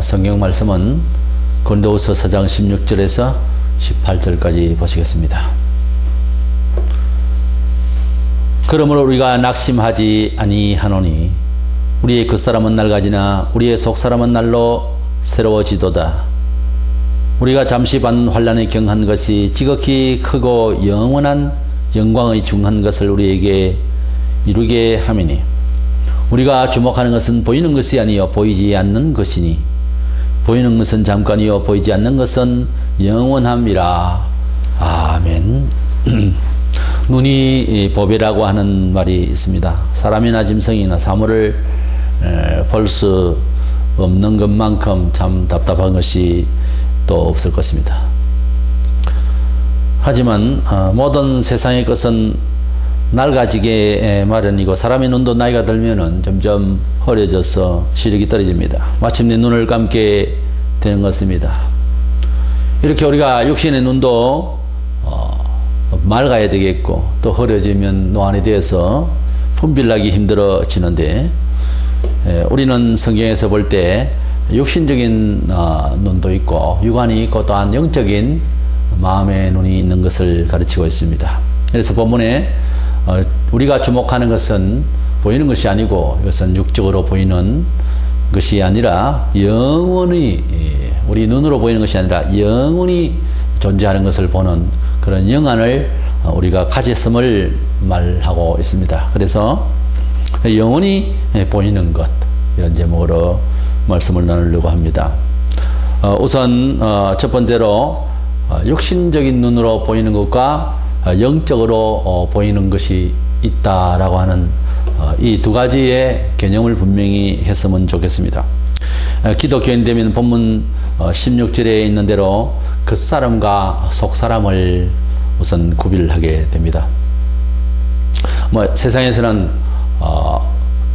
성경 말씀은 고린도후서 4장 16절에서 18절까지 보시겠습니다. 그러므로 우리가 낙심하지 아니하노니 우리의 겉사람은 낡아지나 우리의 속사람은 날로 새로워지도다. 우리가 잠시 받는 환난에 경한 것이 지극히 크고 영원한 영광의 중한 것을 우리에게 이루게 함이니 우리가 주목하는 것은 보이는 것이 아니요 보이지 않는 것이니 보이는 것은 잠깐이요 보이지 않는 것은 영원함이라. 아멘. 눈이 보배라고 하는 말이 있습니다. 사람이나 짐승이나 사물을 볼 수 없는 것만큼 참 답답한 것이 또 없을 것입니다. 하지만 모든 세상의 것은 낡아지게 마련이고 사람의 눈도 나이가 들면은 점점 흐려져서 시력이 떨어집니다. 마침내 눈을 감게 되는 것입니다. 이렇게 우리가 육신의 눈도 맑아야 되겠고 또 흐려지면 노안이 되어서 분별하기 힘들어지는데 우리는 성경에서 볼 때 육신적인 눈도 있고 육안이 있고 또한 영적인 마음의 눈이 있는 것을 가르치고 있습니다. 그래서 본문에 우리가 주목하는 것은 보이는 것이 아니고 이것은 육적으로 보이는 것이 아니라 영원히 우리 눈으로 보이는 것이 아니라 영원히 존재하는 것을 보는 그런 영안을 우리가 가졌음을 말하고 있습니다. 그래서 영원히 보이는 것 이런 제목으로 말씀을 나누려고 합니다. 우선 첫 번째로 육신적인 눈으로 보이는 것과 영적으로 보이는 것이 있다라고 하는 이 두 가지의 개념을 분명히 했으면 좋겠습니다. 기독교인 되면 본문 16절에 있는 대로 겉사람과 속사람을 우선 구별하게 됩니다. 세상에서는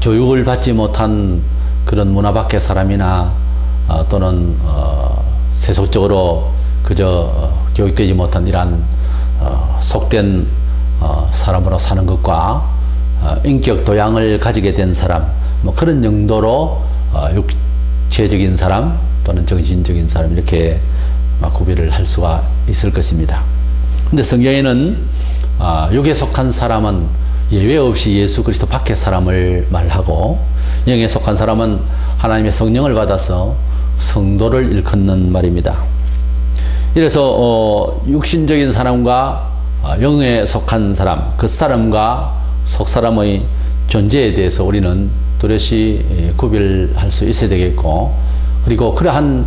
교육을 받지 못한 그런 문화 밖의 사람이나 또는 세속적으로 그저 교육되지 못한 이러한 속된 사람으로 사는 것과 인격 도양을 가지게 된 사람 그런 정도로 육체적인 사람 또는 정신적인 사람 이렇게 구별을 할 수가 있을 것입니다. 근데 성경에는 육에 속한 사람은 예외 없이 예수 그리스도 밖의 사람을 말하고 영에 속한 사람은 하나님의 성령을 받아서 성도를 일컫는 말입니다. 이래서 육신적인 사람과 영에 속한 사람, 그 사람과 속 사람의 존재에 대해서 우리는 뚜렷이 구별할 수 있어야 되겠고 그리고 그러한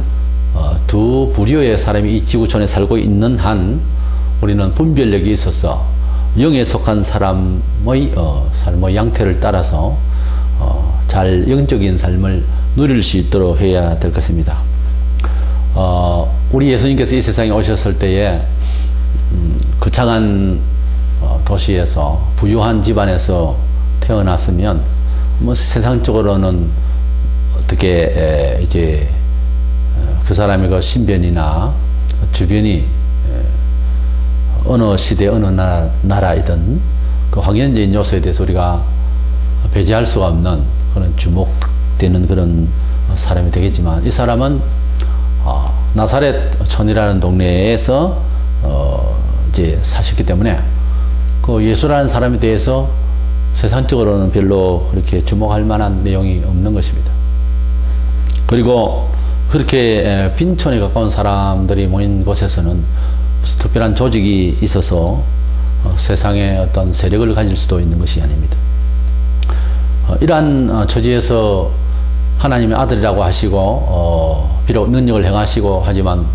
두 부류의 사람이 이 지구촌에 살고 있는 한 우리는 분별력이 있어서 영에 속한 사람의 삶의 양태를 따라서 잘 영적인 삶을 누릴 수 있도록 해야 될 것입니다. 우리 예수님께서 이 세상에 오셨을 때에 거창한 도시에서 부유한 집안에서 태어났으면 세상적으로는 어떻게 이제 그 사람의 그 신변이나 주변이 어느 시대 어느 나라이든 그 확연적인 요소에 대해서 우리가 배제할 수가 없는 그런 주목되는 그런 사람이 되겠지만 이 사람은 나사렛 촌이라는 동네에서 이제 사셨기 때문에 그 예수라는 사람에 대해서 세상적으로는 별로 그렇게 주목할 만한 내용이 없는 것입니다. 그리고 그렇게 빈촌에 가까운 사람들이 모인 곳에서는 무슨 특별한 조직이 있어서 세상에 어떤 세력을 가질 수도 있는 것이 아닙니다. 이러한 처지에서 하나님의 아들이라고 하시고 비록 능력을 행하시고 하지만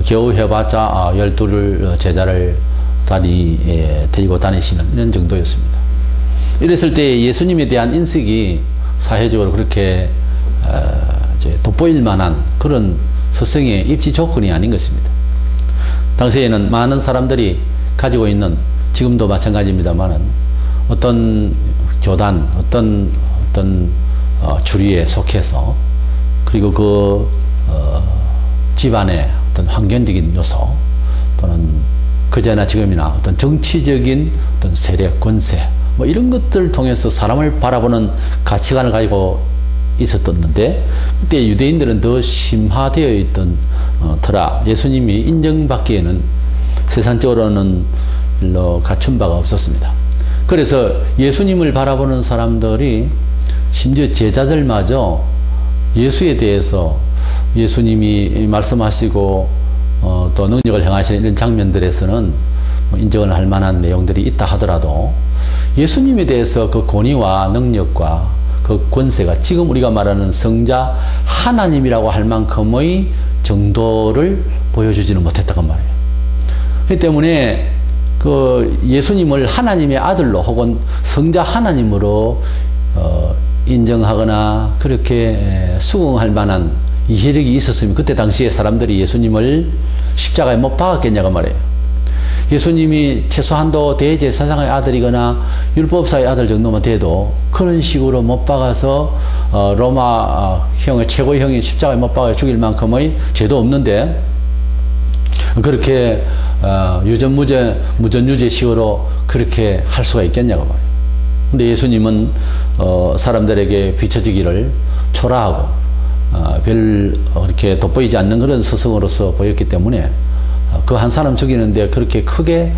겨우 해봤자 12를 제자를 데리고 다니시는 이런 정도였습니다. 이랬을 때 예수님에 대한 인식이 사회적으로 그렇게 이제 돋보일 만한 그런 스승의 입지 조건이 아닌 것입니다. 당시에는 많은 사람들이 가지고 있는 지금도 마찬가지입니다만은 어떤 교단, 어떤 주류에 속해서 그리고 그 집안의 어떤 환경적인 요소 또는 그제나 지금이나 어떤 정치적인 어떤 세력, 권세 이런 것들을 통해서 사람을 바라보는 가치관을 가지고 있었었는데 그때 유대인들은 더 심화되어 있던 터라 예수님이 인정받기에는 세상적으로는 별로 갖춘 바가 없었습니다. 그래서 예수님을 바라보는 사람들이 심지어 제자들마저 예수에 대해서 예수님이 말씀하시고 또 능력을 행하시는 이런 장면들에서는 인정을 할 만한 내용들이 있다 하더라도 예수님에 대해서 그 권위와 능력과 그 권세가 지금 우리가 말하는 성자 하나님이라고 할 만큼의 정도를 보여주지는 못했다고 말이에요. 그렇기 때문에 그 예수님을 하나님의 아들로 혹은 성자 하나님으로 인정하거나 그렇게 수긍할 만한 이해력이 있었으면 그때 당시에 사람들이 예수님을 십자가에 못 박았겠냐고 말이에요. 예수님이 최소한도 대제사장의 아들이거나 율법사의 아들 정도만 돼도 그런 식으로 못 박아서 로마형의 최고형이 십자가에 못 박아 죽일 만큼의 죄도 없는데 그렇게 무전유죄식으로 그렇게 할 수가 있겠냐고 말이에요. 근데 예수님은 사람들에게 비춰지기를 초라하고 별 이렇게 돋보이지 않는 그런 스승으로서 보였기 때문에 그 한 사람 죽이는데 그렇게 크게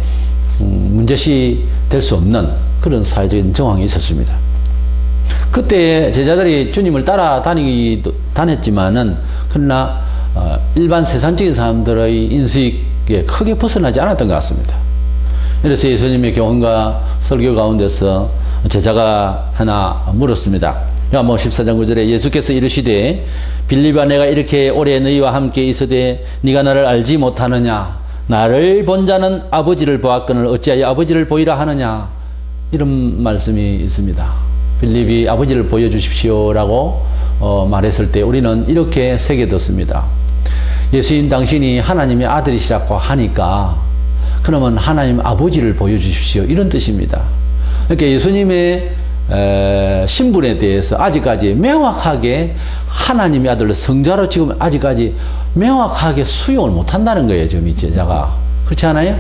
문제시 될 수 없는 그런 사회적인 정황이 있었습니다. 그때 제자들이 주님을 다녔지만은 그러나 일반 세상적인 사람들의 인식에 크게 벗어나지 않았던 것 같습니다. 그래서 예수님의 교훈과 설교 가운데서 제자가 하나 물었습니다. 요한복음 14장 9절에 예수께서 이르시되 빌립아 내가 이렇게 오래 너희와 함께 있으되 네가 나를 알지 못하느냐 나를 본 자는 아버지를 보았거늘 어찌하여 아버지를 보이라 하느냐 이런 말씀이 있습니다. 빌립이 아버지를 보여주십시오라고 말했을 때 우리는 이렇게 새겨뒀습니다. 예수님 당신이 하나님의 아들이시라고 하니까 그러면 하나님 아버지를 보여주십시오 이런 뜻입니다. 그러니까 예수님의 신분에 대해서 아직까지 명확하게 하나님의 아들로 성자로 지금 아직까지 명확하게 수용을 못한다는 거예요. 지금 이 제자가. 그렇지 않아요?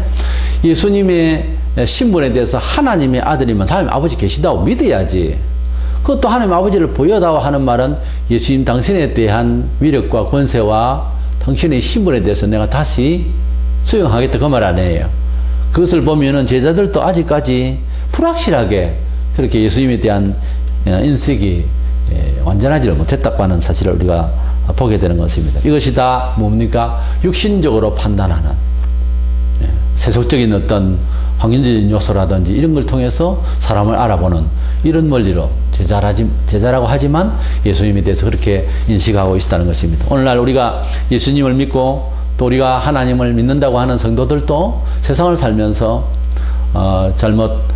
예수님의 신분에 대해서 하나님의 아들이면 하나님 아버지 계시다고 믿어야지. 그것도 하나님 아버지를 보여다오 하는 말은 예수님 당신에 대한 위력과 권세와 당신의 신분에 대해서 내가 다시 수용하겠다 그 말 아니에요. 그것을 보면은 제자들도 아직까지 불확실하게 그렇게 예수님에 대한 인식이 완전하지를 못했다고 하는 사실을 우리가 보게 되는 것입니다. 이것이 다 뭡니까? 육신적으로 판단하는 세속적인 어떤 환경적인 요소라든지 이런 걸 통해서 사람을 알아보는 이런 원리로 제자라고 하지만 예수님에 대해서 그렇게 인식하고 있다는 것입니다. 오늘날 우리가 예수님을 믿고 또 우리가 하나님을 믿는다고 하는 성도들도 세상을 살면서 잘못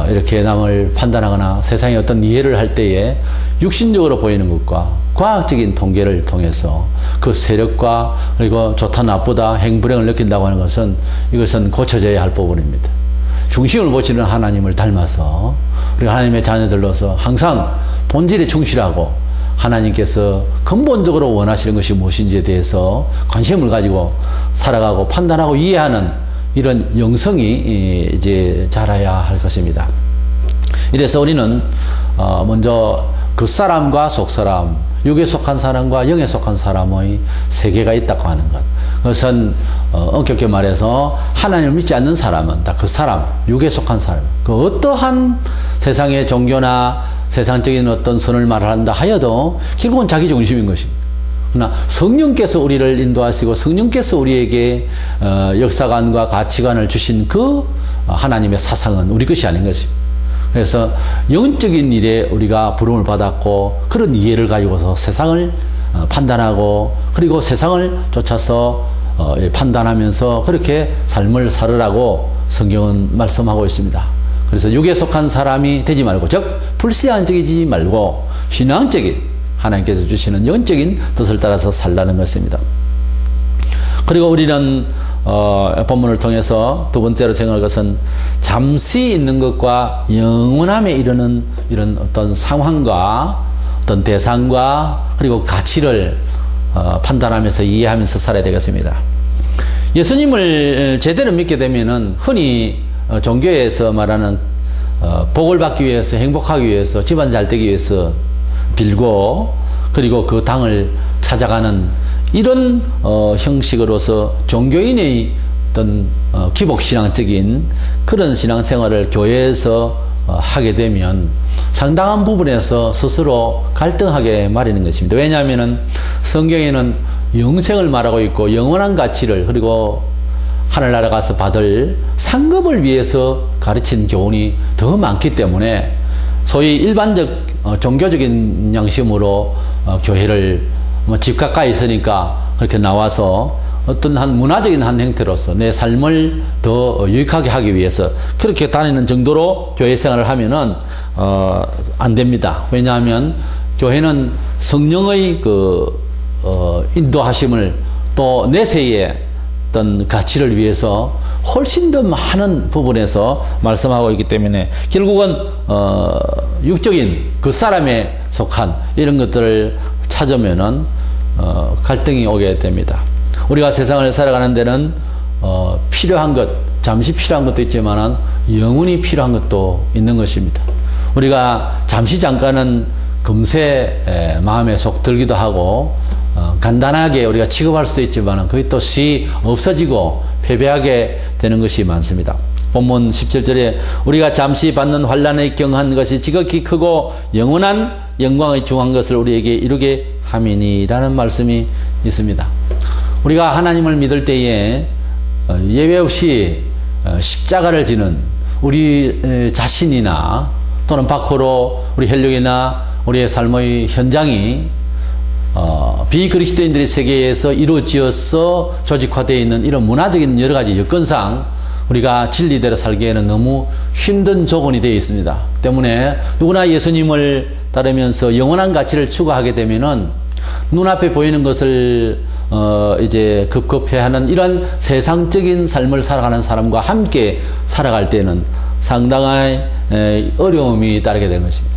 이렇게 남을 판단하거나 세상의 어떤 이해를 할 때에 육신적으로 보이는 것과 과학적인 통계를 통해서 그 세력과 그리고 좋다 나쁘다 행불행을 느낀다고 하는 것은 이것은 고쳐져야 할 부분입니다. 중심을 보시는 하나님을 닮아서 우리가 하나님의 자녀들로서 항상 본질에 충실하고 하나님께서 근본적으로 원하시는 것이 무엇인지에 대해서 관심을 가지고 살아가고 판단하고 이해하는 이런 영성이 이제 자라야 할 것입니다. 이래서 우리는 먼저 겉사람과 속사람, 육에 속한 사람과 영에 속한 사람의 세계가 있다고 하는 것. 그것은 엄격히 말해서 하나님을 믿지 않는 사람은 다 그 사람, 육에 속한 사람. 그 어떠한 세상의 종교나 세상적인 어떤 선을 말한다 하여도 결국은 자기 중심인 것입니다. 그러나 성령께서 우리를 인도하시고 성령께서 우리에게 역사관과 가치관을 주신 그 하나님의 사상은 우리 것이 아닌 것입니다. 그래서 영적인 일에 우리가 부름을 받았고 그런 이해를 가지고서 세상을 판단하고 그리고 세상을 쫓아서 판단하면서 그렇게 삶을 살으라고 성경은 말씀하고 있습니다. 그래서 육에 속한 사람이 되지 말고 즉 불신앙적이지 말고 신앙적인 하나님께서 주시는 영적인 뜻을 따라서 살라는 것입니다. 그리고 우리는 본문을 통해서 두 번째로 생각할 것은 잠시 있는 것과 영원함에 이르는 이런 어떤 상황과 어떤 대상과 그리고 가치를 판단하면서 이해하면서 살아야 되겠습니다. 예수님을 제대로 믿게 되면은 흔히 종교에서 말하는 복을 받기 위해서 행복하기 위해서 집안 잘 되기 위해서 빌고 그리고 그 당을 찾아가는 이런 형식으로서 종교인의 어떤 기복신앙적인 그런 신앙생활을 교회에서 하게 되면 상당한 부분에서 스스로 갈등하게 마련인 것입니다. 왜냐하면 성경에는 영생을 말하고 있고 영원한 가치를 그리고 하늘나라 가서 받을 상급을 위해서 가르친 교훈이 더 많기 때문에 소위 일반적 종교적인 양심으로 교회를 집 가까이 있으니까 그렇게 나와서 어떤 한 문화적인 한 형태로서 내 삶을 더 유익하게 하기 위해서 그렇게 다니는 정도로 교회 생활을 하면은 안 됩니다. 왜냐하면 교회는 성령의 인도하심을 또 내세의 어떤 가치를 위해서 훨씬 더 많은 부분에서 말씀하고 있기 때문에 결국은 육적인 그 사람에 속한 이런 것들을 찾으면은 갈등이 오게 됩니다. 우리가 세상을 살아가는 데는 필요한 것, 잠시 필요한 것도 있지만 영원히 필요한 것도 있는 것입니다. 우리가 잠시 잠깐은 금세 마음에 속 들기도 하고 간단하게 우리가 취급할 수도 있지만 그게 또 없어지고 패배하게 되는 것이 많습니다. 본문 17절에 우리가 잠시 받는 환난에 경한 것이 지극히 크고 영원한 영광의 중한 것을 우리에게 이루게 함이니라는 말씀이 있습니다. 우리가 하나님을 믿을 때에 예외 없이 십자가를 지는 우리 자신이나 또는 밖으로 우리 혈육이나 우리의 삶의 현장이 비그리스도인들의 세계에서 이루어지어서 조직화되어 있는 이런 문화적인 여러 가지 여건상 우리가 진리대로 살기에는 너무 힘든 조건이 되어 있습니다. 때문에 누구나 예수님을 따르면서 영원한 가치를 추구하게 되면은 눈앞에 보이는 것을 이제 급급해하는 이런 세상적인 삶을 살아가는 사람과 함께 살아갈 때는 상당한 어려움이 따르게 되는 것입니다.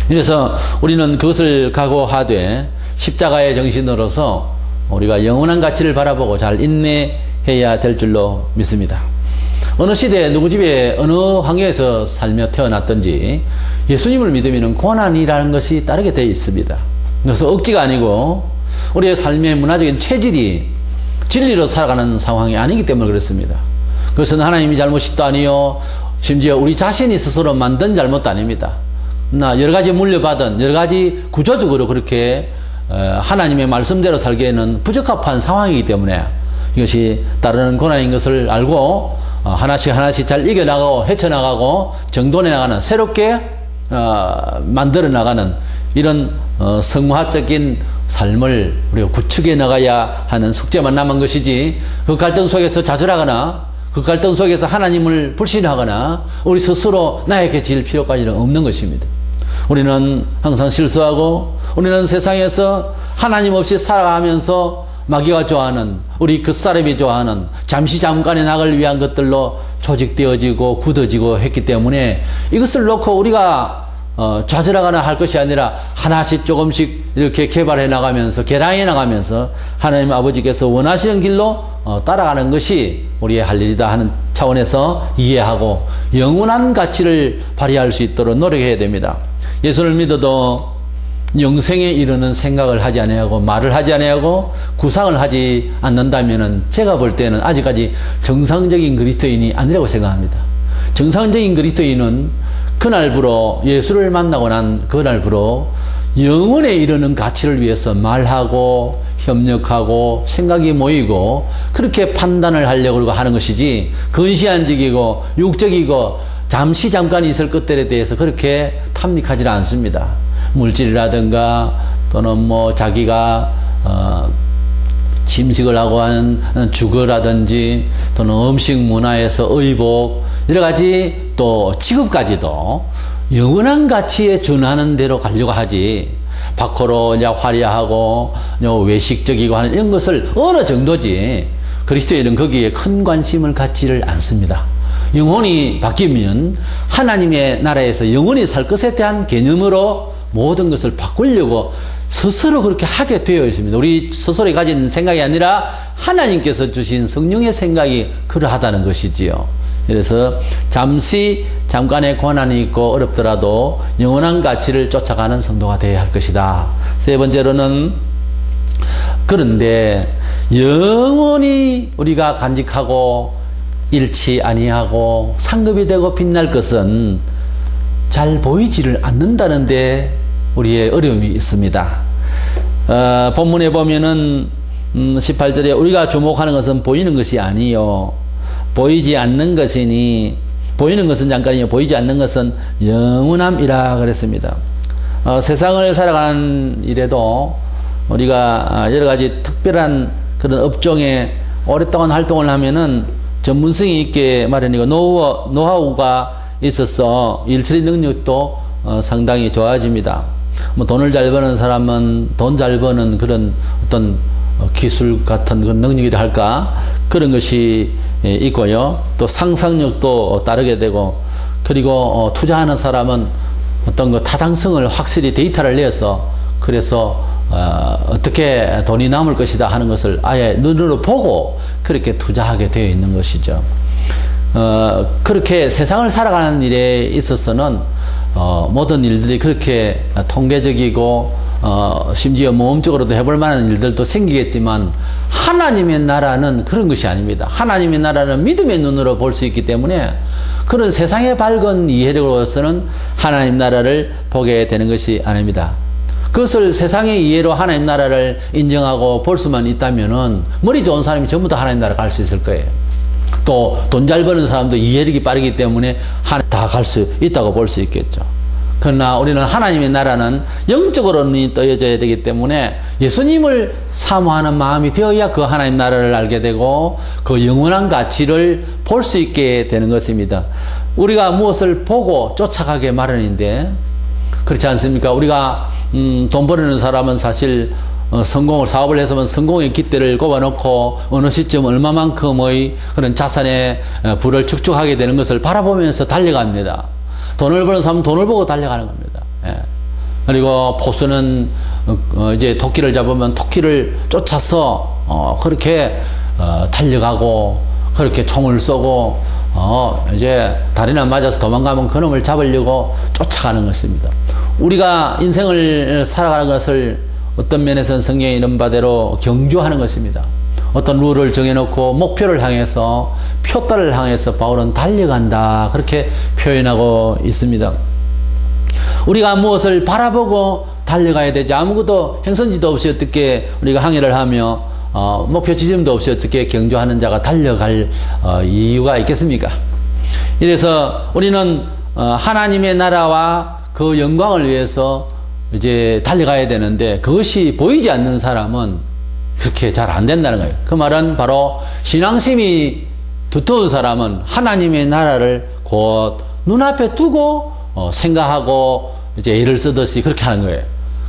그래서 우리는 그것을 각오하되 십자가의 정신으로서 우리가 영원한 가치를 바라보고 잘 인내해야 될 줄로 믿습니다. 어느 시대에 누구 집에 어느 환경에서 살며 태어났든지 예수님을 믿으면 고난이라는 것이 따르게 되어 있습니다. 그래서 억지가 아니고 우리의 삶의 문화적인 체질이 진리로 살아가는 상황이 아니기 때문에 그렇습니다. 그것은 하나님이 잘못이 또 아니요 심지어 우리 자신이 스스로 만든 잘못도 아닙니다. 여러 가지 물려받은 여러 가지 구조적으로 그렇게 하나님의 말씀대로 살기에는 부적합한 상황이기 때문에 이것이 따르는 고난인 것을 알고 하나씩 잘 이겨나가고 헤쳐나가고 정돈해 나가는 새롭게 만들어 나가는 이런 성화적인 삶을 우리가 구축해 나가야 하는 숙제만 남은 것이지 그 갈등 속에서 좌절하거나 그 갈등 속에서 하나님을 불신하거나 우리 스스로 나에게 질 필요까지는 없는 것입니다. 우리는 항상 실수하고 우리는 세상에서 하나님 없이 살아가면서 마귀가 좋아하는 우리 그 사람이 좋아하는 잠시 잠깐의 낙을 위한 것들로 조직되어지고 굳어지고 했기 때문에 이것을 놓고 우리가 좌절하거나 할 것이 아니라 하나씩 조금씩 이렇게 개발해 나가면서 개량해 나가면서 하나님 아버지께서 원하시는 길로 따라가는 것이 우리의 할 일이다 하는 차원에서 이해하고 영원한 가치를 발휘할 수 있도록 노력해야 됩니다. 예수를 믿어도 영생에 이르는 생각을 하지 아니하고 말을 하지 아니하고 구상을 하지 않는다면은 제가 볼 때는 아직까지 정상적인 그리스도인이 아니라고 생각합니다. 정상적인 그리스도인은 그날부로 예수를 만나고 난 그날부로 영원에 이르는 가치를 위해서 말하고 협력하고 생각이 모이고 그렇게 판단을 하려고 하는 것이지 근시안적이고 육적이고 잠시 잠깐 있을 것들에 대해서 그렇게 탐닉하지 않습니다. 물질이라든가 또는 뭐 자기가 침식을 하고 하는 주거라든지 또는 음식 문화에서 의복 여러 가지 또 직업까지도 영원한 가치에 준하는 대로 가려고 하지 밖으로 이제 화려하고 외식적이고 하는 이런 것을 어느 정도지 그리스도인은 거기에 큰 관심을 갖지를 않습니다. 영혼이 바뀌면 하나님의 나라에서 영원히 살 것에 대한 개념으로 모든 것을 바꾸려고 스스로 그렇게 하게 되어 있습니다. 우리 스스로 가진 생각이 아니라 하나님께서 주신 성령의 생각이 그러하다는 것이지요. 그래서 잠깐의 고난이 있고 어렵더라도 영원한 가치를 쫓아가는 성도가 되어야 할 것이다. 세 번째로는 그런데 영원히 우리가 간직하고 잃지 아니하고 상급이 되고 빛날 것은 잘 보이지를 않는다는데 우리의 어려움이 있습니다. 본문에 보면은 18절에 우리가 주목하는 것은 보이는 것이 아니요 보이지 않는 것이니 보이는 것은 잠깐이요 보이지 않는 것은 영원함이라 그랬습니다. 세상을 살아가는 일에도 우리가 여러 가지 특별한 그런 업종에 오랫동안 활동을 하면은 전문성이 있게 마련이고 노하우가 있어서 일처리 능력도 상당히 좋아집니다. 뭐 돈을 잘 버는 사람은 돈 잘 버는 그런 어떤 기술 같은 그런 능력이라 할까 그런 것이 있고요. 또 상상력도 따르게 되고 그리고 투자하는 사람은 어떤 그 타당성을 확실히 데이터를 내서 그래서 어떻게 돈이 남을 것이다 하는 것을 아예 눈으로 보고 그렇게 투자하게 되어 있는 것이죠. 그렇게 세상을 살아가는 일에 있어서는 모든 일들이 그렇게 통계적이고 심지어 모험적으로도 해볼 만한 일들도 생기겠지만 하나님의 나라는 그런 것이 아닙니다. 하나님의 나라는 믿음의 눈으로 볼 수 있기 때문에 그런 세상의 밝은 이해로서는 하나님 나라를 보게 되는 것이 아닙니다. 그것을 세상의 이해로 하나님 나라를 인정하고 볼 수만 있다면은 머리 좋은 사람이 전부 다 하나님 나라 갈 수 있을 거예요. 또 돈 잘 버는 사람도 이해력이 빠르기 때문에 다 갈 수 있다고 볼 수 있겠죠. 그러나 우리는 하나님의 나라는 영적으로는 떠여져야 되기 때문에 예수님을 사모하는 마음이 되어야 그 하나님 나라를 알게 되고 그 영원한 가치를 볼 수 있게 되는 것입니다. 우리가 무엇을 보고 쫓아가게 마련인데 그렇지 않습니까? 우리가 돈 버리는 사람은 사실 사업을 해서면 성공의 깃대를 꼽아놓고 어느 시점 얼마만큼의 그런 자산의 부를 축적하게 되는 것을 바라보면서 달려갑니다. 돈을 버는 사람은 돈을 보고 달려가는 겁니다. 예. 그리고 포수는 이제 토끼를 잡으면 토끼를 쫓아서 그렇게 달려가고 그렇게 총을 쏘고 이제 다리나 맞아서 도망가면 그놈을 잡으려고 쫓아가는 것입니다. 우리가 인생을 살아가는 것을 어떤 면에서는 성경에 이른 바대로 경주하는 것입니다. 어떤 룰을 정해놓고 목표를 향해서 표대를 향해서 바울은 달려간다 그렇게 표현하고 있습니다. 우리가 무엇을 바라보고 달려가야 되지 아무것도 행선지도 없이 어떻게 우리가 항해를 하며 목표 지점도 없이 어떻게 경주하는 자가 달려갈 이유가 있겠습니까? 이래서 우리는 하나님의 나라와 그 영광을 위해서 이제 달려가야 되는데 그것이 보이지 않는 사람은 그렇게 잘 안 된다는 거예요. 그 말은 바로 신앙심이 두터운 사람은 하나님의 나라를 곧 눈앞에 두고 생각하고 이제 애를 쓰듯이 그렇게 하는 거예요.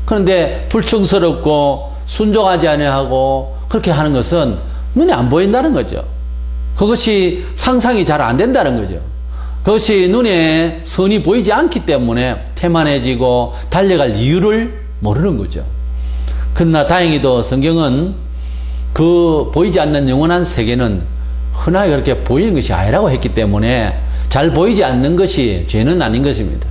그런데 불충스럽고 순종하지 아니하고 그렇게 하는 것은 눈에 안 보인다는 거죠. 그것이 상상이 잘 안 된다는 거죠. 그것이 눈에 선이 보이지 않기 때문에 태만해지고 달려갈 이유를 모르는 거죠. 그러나 다행히도 성경은 그 보이지 않는 영원한 세계는 흔하게 그렇게 보이는 것이 아니라고 했기 때문에 잘 보이지 않는 것이 죄는 아닌 것입니다.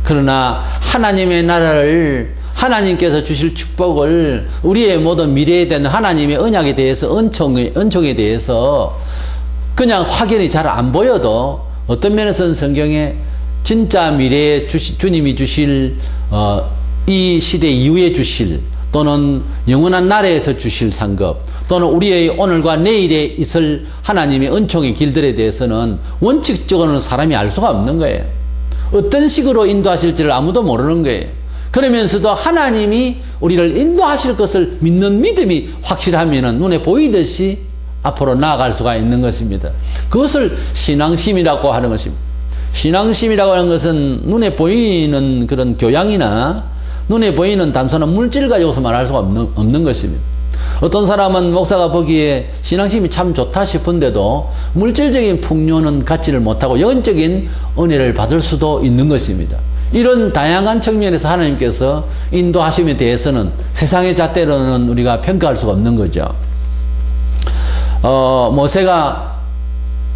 그러나 하나님의 나라를 하나님께서 주실 축복을 우리의 모든 미래에 대한 하나님의 언약에 대해서 은총에 대해서 그냥 확연히 잘 안 보여도 어떤 면에서는 성경에 진짜 미래에 주님이 주실 이 시대 이후에 주실 또는 영원한 나라에서 주실 상급 또는 우리의 오늘과 내일에 있을 하나님의 은총의 길들에 대해서는 원칙적으로는 사람이 알 수가 없는 거예요. 어떤 식으로 인도하실지를 아무도 모르는 거예요. 그러면서도 하나님이 우리를 인도하실 것을 믿는 믿음이 확실하면 눈에 보이듯이 앞으로 나아갈 수가 있는 것입니다. 그것을 신앙심이라고 하는 것입니다. 신앙심이라고 하는 것은 눈에 보이는 그런 교양이나 눈에 보이는 단순한 물질을 가지고서 말할 수가 없는 것입니다. 어떤 사람은 목사가 보기에 신앙심이 참 좋다 싶은데도 물질적인 풍요는 갖지를 못하고 영적인 은혜를 받을 수도 있는 것입니다. 이런 다양한 측면에서 하나님께서 인도하심에 대해서는 세상의 잣대로는 우리가 평가할 수가 없는 거죠. 모세가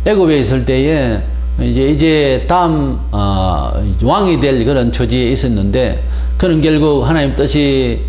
애굽에 있을 때에 이제 다음 왕이 될 그런 처지에 있었는데, 그는 결국 하나님 뜻이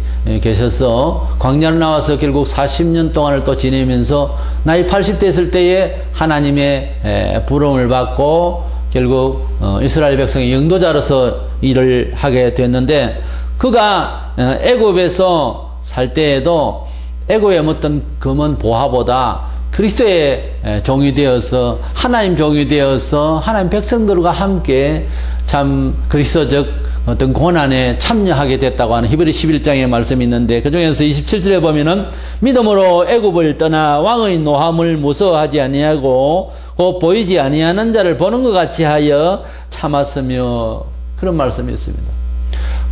계셔서 광야로 나와서 결국 40년 동안을 또 지내면서 나이 80대 있을 때에 하나님의 부름을 받고 결국 이스라엘 백성의 영도자로서 일을 하게 됐는데, 그가 애굽에서 살 때에도 애굽의 어떤 금은 보화보다 그리스도의 종이 되어서 하나님 종이 되어서 하나님 백성들과 함께 참 그리스도적 어떤 고난에 참여하게 됐다고 하는 히브리 11장의 말씀이 있는데, 그 중에서 27절에 보면은 믿음으로 애굽을 떠나 왕의 노함을 무서워하지 아니하고 곧 보이지 아니하는 자를 보는 것 같이 하여 참았으며, 그런 말씀이 있습니다.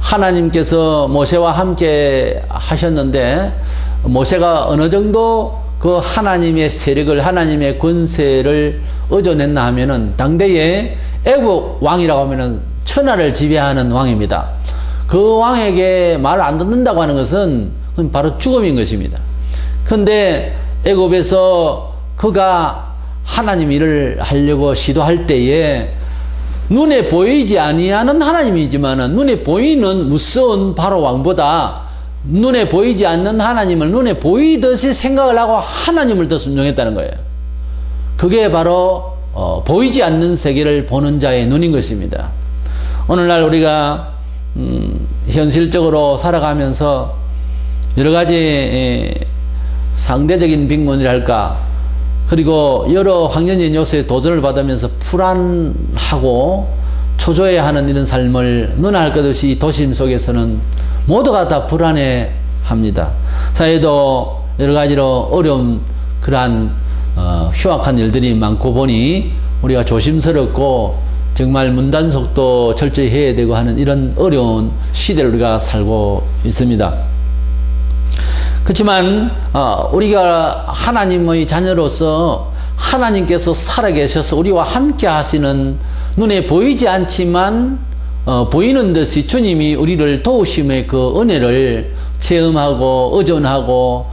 하나님께서 모세와 함께 하셨는데, 모세가 어느 정도 그 하나님의 세력을, 하나님의 권세를 얻어냈나 하면은 당대에 애굽 왕이라고 하면은 천하를 지배하는 왕입니다. 그 왕에게 말 안 듣는다고 하는 것은 바로 죽음인 것입니다. 그런데 애굽에서 그가 하나님 일을 하려고 시도할 때에 눈에 보이지 아니하는 하나님이지만은 눈에 보이는 무서운 바로 왕보다 눈에 보이지 않는 하나님을 눈에 보이듯이 생각을 하고 하나님을 더 순종했다는 거예요. 그게 바로 보이지 않는 세계를 보는 자의 눈인 것입니다. 오늘날 우리가 현실적으로 살아가면서 여러 가지 상대적인 빅문이랄까, 그리고 여러 황연의 요소에 도전을 받으면서 불안하고 초조해하는 이런 삶을 너나 할 것 없이 이 도심 속에서는 모두가 다 불안해합니다. 사회도 여러 가지로 어려운 그러한 흉악한 일들이 많고 보니 우리가 조심스럽고 정말 문단속도 철저히 해야 되고 하는 이런 어려운 시대를 우리가 살고 있습니다. 그렇지만 우리가 하나님의 자녀로서 하나님께서 살아계셔서 우리와 함께 하시는, 눈에 보이지 않지만 보이는 듯이 주님이 우리를 도우심의 그 은혜를 체험하고 의존하고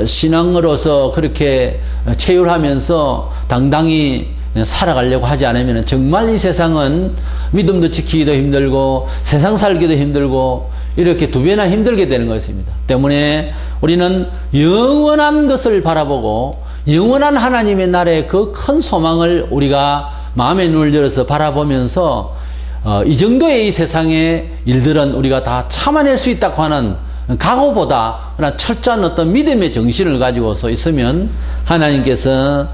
신앙으로서 그렇게 체휼하면서 당당히 살아가려고 하지 않으면 정말 이 세상은 믿음도 지키기도 힘들고 세상 살기도 힘들고 이렇게 두 배나 힘들게 되는 것입니다. 때문에 우리는 영원한 것을 바라보고 영원한 하나님의 나라의 그 큰 소망을 우리가 마음의 눈을 열어서 바라보면서 이 정도의 이 세상의 일들은 우리가 다 참아낼 수 있다고 하는 각오보다 철저한 어떤 믿음의 정신을 가지고서 있으면 하나님께서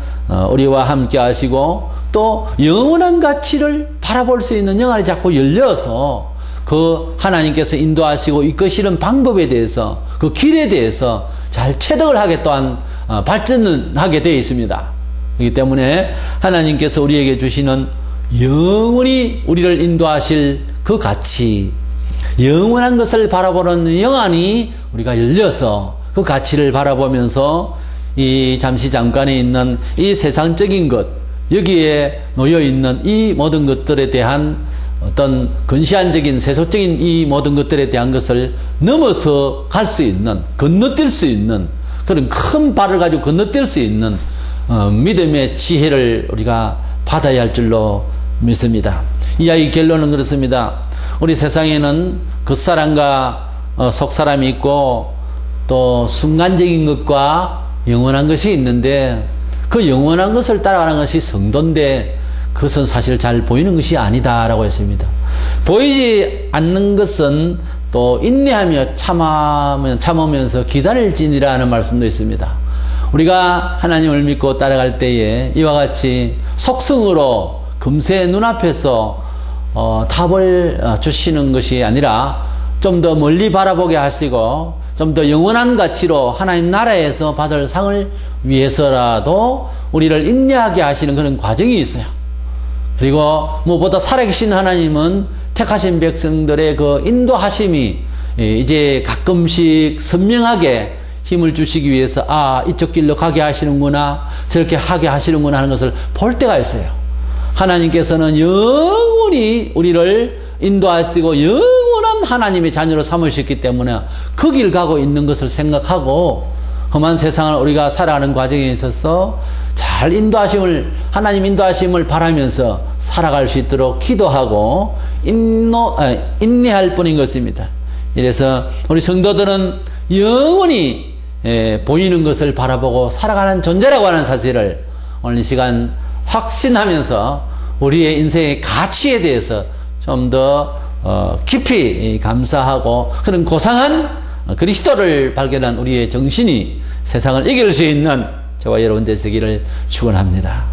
우리와 함께 하시고 또 영원한 가치를 바라볼 수 있는 영안이 자꾸 열려서 그 하나님께서 인도하시고 이끄시는 방법에 대해서 그 길에 대해서 잘 체득을 하게 또한 발전을 하게 되어 있습니다. 그렇기 때문에 하나님께서 우리에게 주시는 영원히 우리를 인도하실 그 가치, 영원한 것을 바라보는 영안이 우리가 열려서 그 가치를 바라보면서 이 잠시 잠깐에 있는 이 세상적인 것, 여기에 놓여있는 이 모든 것들에 대한 어떤 근시안적인 세속적인 이 모든 것들에 대한 것을 넘어서 갈 수 있는, 건너뛸 수 있는 그런 큰 발을 가지고 건너뛸 수 있는 믿음의 지혜를 우리가 받아야 할 줄로 믿습니다. 이야기 결론은 그렇습니다. 우리 세상에는 겉사람과 속사람이 있고 또 순간적인 것과 영원한 것이 있는데 그 영원한 것을 따라가는 것이 성도인데 그것은 사실 잘 보이는 것이 아니다라고 했습니다. 보이지 않는 것은 또 인내하며 참으면서 기다릴지니라 하는 말씀도 있습니다. 우리가 하나님을 믿고 따라갈 때에 이와 같이 속성으로 금세 눈앞에서 답을 주시는 것이 아니라 좀 더 멀리 바라보게 하시고 좀 더 영원한 가치로 하나님 나라에서 받을 상을 위해서라도 우리를 인내하게 하시는 그런 과정이 있어요. 그리고 무엇보다 살아계신 하나님은 택하신 백성들의 그 인도하심이 이제 가끔씩 선명하게 힘을 주시기 위해서 이쪽 길로 가게 하시는구나, 저렇게 하게 하시는구나 하는 것을 볼 때가 있어요. 하나님께서는 영원히 우리를 인도하시고 영원한 하나님의 자녀로 삼으셨기 때문에 그 길 가고 있는 것을 생각하고 험한 세상을 우리가 살아가는 과정에 있어서 잘 하나님 인도하심을 바라면서 살아갈 수 있도록 기도하고 인내할 뿐인 것입니다. 이래서 우리 성도들은 영원히 보이는 것을 바라보고 살아가는 존재라고 하는 사실을 오늘 이 시간 확신하면서 우리의 인생의 가치에 대해서 좀 더 깊이 감사하고 그런 고상한 그리스도를 발견한 우리의 정신이 세상을 이길 수 있는 저와 여러분 되시기를 축원합니다.